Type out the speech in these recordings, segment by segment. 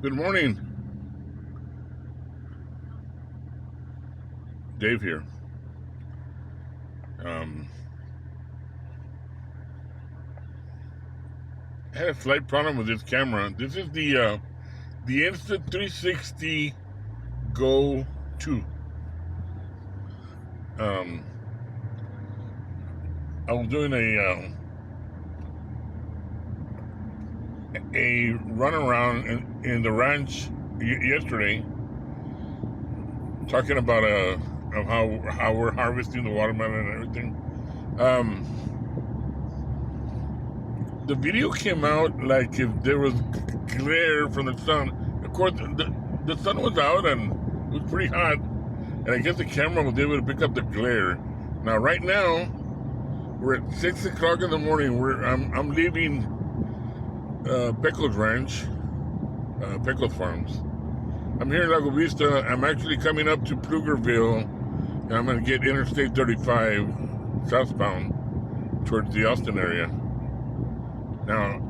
Good morning. Dave here. I had a slight problem with this camera. This is the Insta360 Go2. I was doing a run around in the ranch yesterday, talking about of how we're harvesting the watermelon and everything. The video came out like if there was glare from the sun. Of course, the sun was out and it was pretty hot, and I guess the camera was able to pick up the glare. Now, right now, we're at 6 o'clock in the morning. I'm leaving Pickles Ranch, Pickles Farms. I'm here in Lago Vista. I'm actually coming up to Pflugerville, and I'm going to get Interstate 35 southbound towards the Austin area. Now,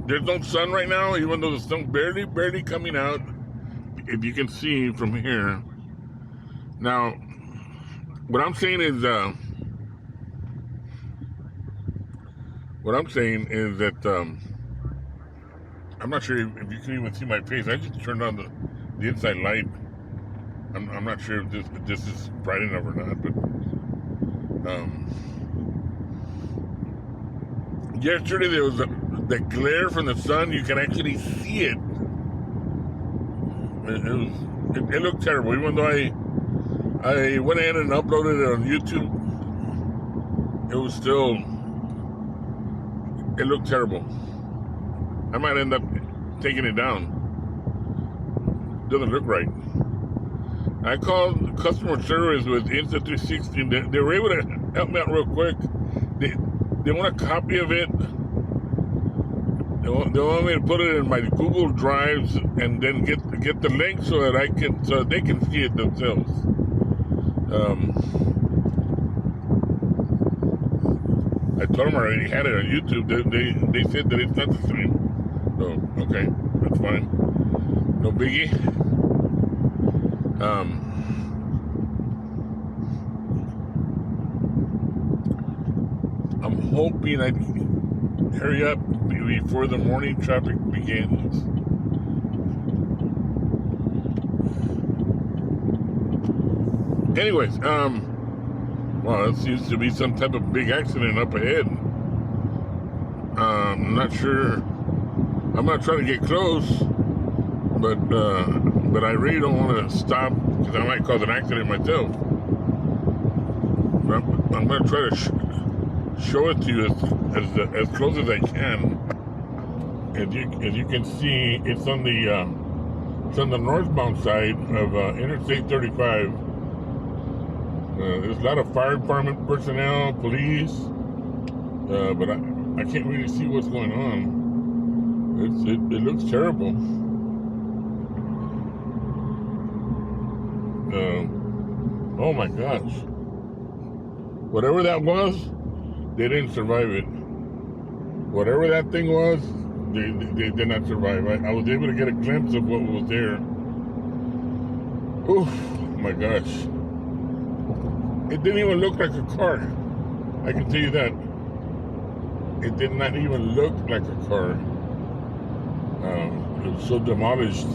there's no sun right now, even though the sun's barely coming out, if you can see from here. Now, what I'm saying is that I'm not sure if you can even see my face. I just turned on the inside light. I'm not sure if this is bright enough or not, but yesterday there was the glare from the sun. You can actually see it. It looked terrible. Even though I went ahead and uploaded it on YouTube, it looked terrible. I might end up taking it down. Doesn't look right. I called customer service with Insta360. They were able to help me out real quick. They want a copy of it. They want me to put it in my Google Drives and then get the link so that they can see it themselves. I told them I already had it on YouTube. They said that it's not the same. So, okay, that's fine. No biggie. I'm hoping I hurry up before the morning traffic begins. Anyways, well, it seems to be some type of big accident up ahead. I'm not sure. I'm not trying to get close, but I really don't want to stop because I might cause an accident myself. But I'm going to try to show it to you as close as I can. As you can see, it's on the northbound side of Interstate 35. There's a lot of fire department personnel, police, but I can't really see what's going on. It looks terrible. Oh my gosh. Whatever that was, they didn't survive it. Whatever that thing was, they did not survive. I was able to get a glimpse of what was there. Oof, my gosh. It didn't even look like a car. I can tell you that. It did not even look like a car. It was so demolished.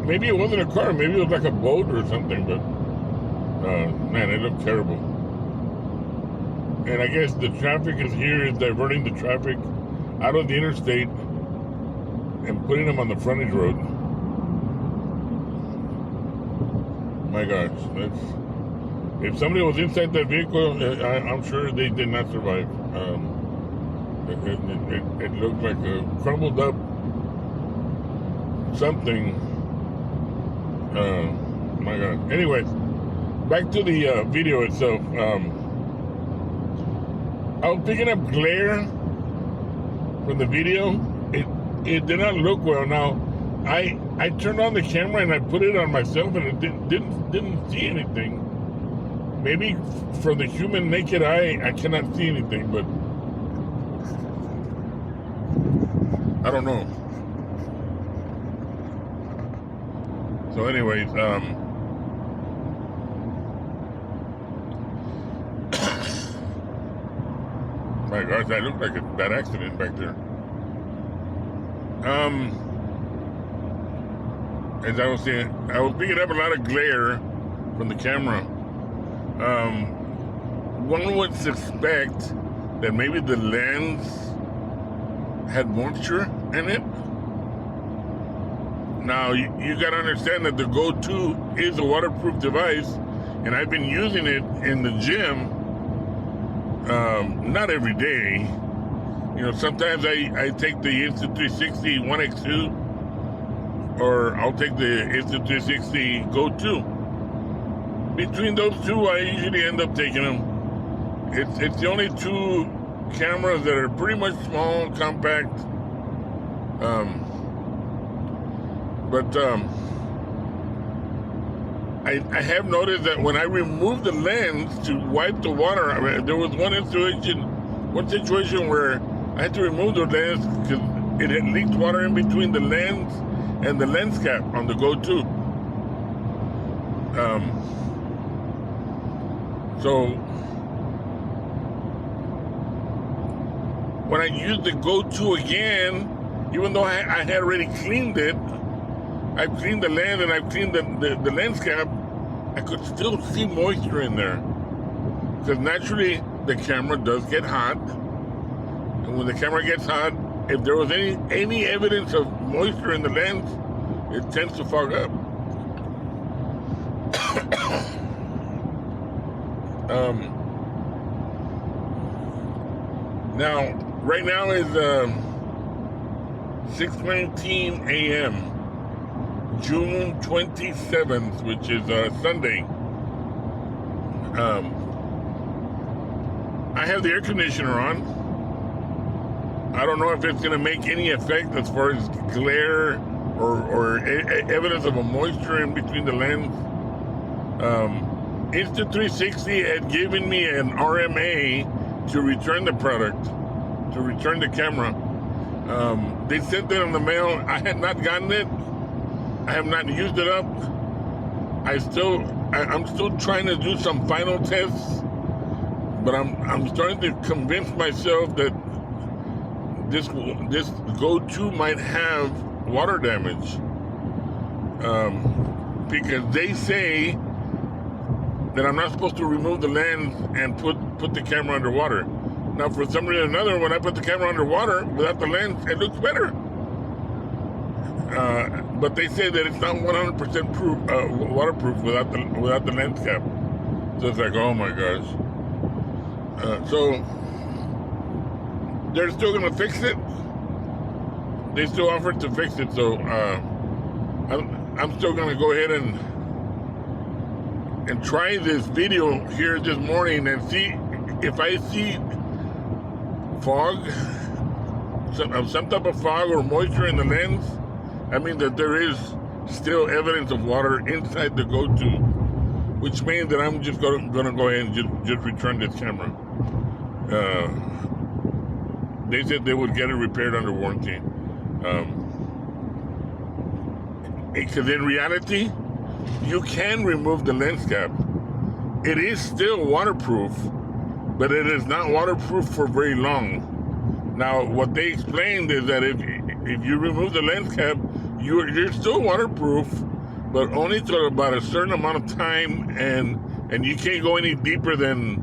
Maybe it wasn't a car. Maybe it was like a boat or something. But man, it looked terrible. And I guess the traffic is diverting the traffic out of the interstate and putting them on the frontage road. My gosh, if somebody was inside that vehicle, I'm sure they did not survive. It looked like a crumbled up something. My God. Anyways, back to the video itself. I was picking up glare from the video. It did not look well. Now, I turned on the camera and I put it on myself, and it didn't see anything. Maybe from the human naked eye, I cannot see anything, but I don't know. So anyways, my gosh, that looked like a bad accident back there. As I was saying, I was picking up a lot of glare from the camera. One would suspect that maybe the lens had moisture in it. Now, you got to understand that the Go2 is a waterproof device, and I've been using it in the gym, not every day. You know, sometimes I take the Insta360 1X2, or I'll take the Insta360 Go2. Between those two, I usually end up taking them. It's the only two cameras that are pretty much small, compact. I have noticed that when I remove the lens to wipe the water, there was one situation where I had to remove the lens because it had leaked water in between the lens and the lens cap on the Go2. So when I used the Go2 again, even though I had already cleaned it, I've cleaned the lens and I've cleaned the lens cap, I could still see moisture in there. Because naturally, the camera does get hot. And when the camera gets hot, if there was any evidence of moisture in the lens, it tends to fog up. Now, right now is 6:19 a.m. June 27th, which is Sunday. I have the air conditioner on. I don't know if it's going to make any effect as far as glare or evidence of a moisture in between the lens. Insta360 had given me an RMA to return the product, to return the camera. They sent it in the mail. I had not gotten it. I have not used it up. I'm still trying to do some final tests, but I'm starting to convince myself that this Go2 might have water damage, because they say that I'm not supposed to remove the lens and put the camera underwater. Now, for some reason or another, when I put the camera underwater without the lens, it looks better. But they say that it's not 100% waterproof without the lens cap. So it's like, oh my gosh. So they're still gonna fix it. They still offered to fix it. So I'm still gonna go ahead and try this video here this morning and see if I see fog, some type of fog or moisture in the lens. I mean that there is still evidence of water inside the Go2, which means that I'm just gonna go ahead and just return this camera. They said they would get it repaired under warranty. Because in reality, you can remove the lens cap. It is still waterproof, but it is not waterproof for very long. Now, what they explained is that if you remove the lens cap, you're still waterproof, but only to about a certain amount of time, and you can't go any deeper than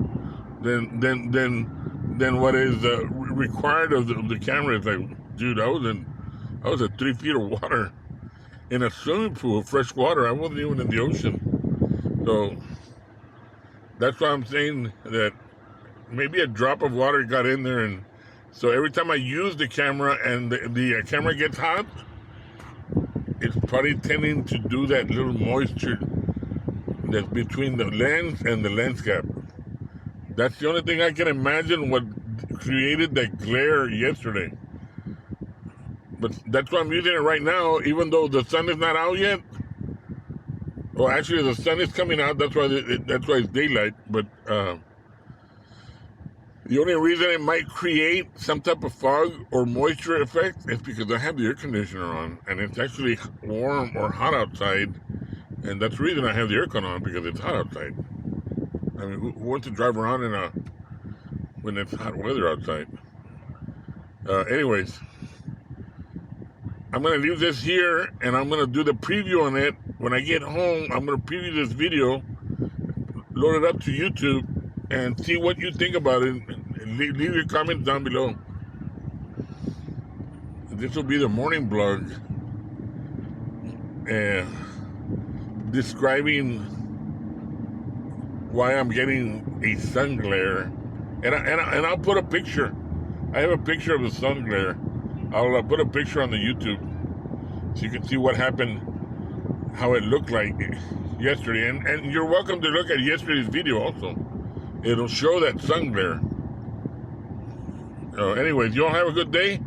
what is required of the camera. It's like, dude, I was at 3 feet of water in a swimming pool of fresh water. I wasn't even in the ocean. So that's why I'm saying that maybe a drop of water got in there, and so every time I use the camera and the camera gets hot, it's probably tending to do that little moisture that's between the lens and the lens cap. That's the only thing I can imagine what created that glare yesterday. But that's why I'm using it right now, even though the sun is not out yet. Well, actually, the sun is coming out. That's why it's daylight. But The only reason it might create some type of fog or moisture effect is because I have the air conditioner on and it's actually warm or hot outside. And that's the reason I have the aircon on, because it's hot outside. I mean, who wants to drive around when it's hot weather outside? Anyways, I'm going to leave this here and I'm going to do the preview on it. When I get home, I'm going to preview this video, load it up to YouTube, and see what you think about it. Leave your comments down below. This will be the morning vlog describing why I'm getting a sun glare, and I'll put a picture. I have a picture of the sun glare. I'll put a picture on the YouTube so you can see what happened, how it looked like yesterday, and you're welcome to look at yesterday's video also. It'll show that sun glare. Anyways, you all have a good day,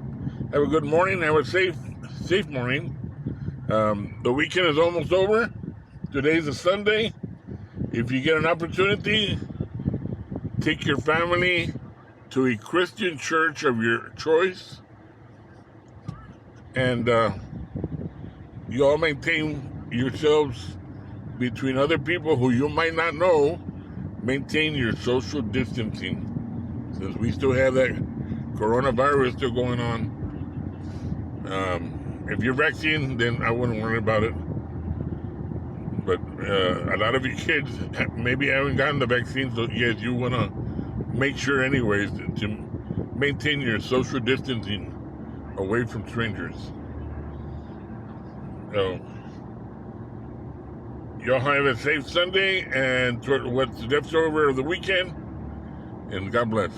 have a good morning, have a safe morning. The weekend is almost over. Today's a Sunday. If you get an opportunity, take your family to a Christian church of your choice, and you all maintain yourselves between other people who you might not know. Maintain your social distancing, since we still have that coronavirus still going on. If you're vaccinated, then I wouldn't worry about it. But a lot of you kids maybe haven't gotten the vaccine, so yes, you want to make sure anyways to maintain your social distancing away from strangers. So, y'all have a safe Sunday and what's left over of the weekend, and God bless.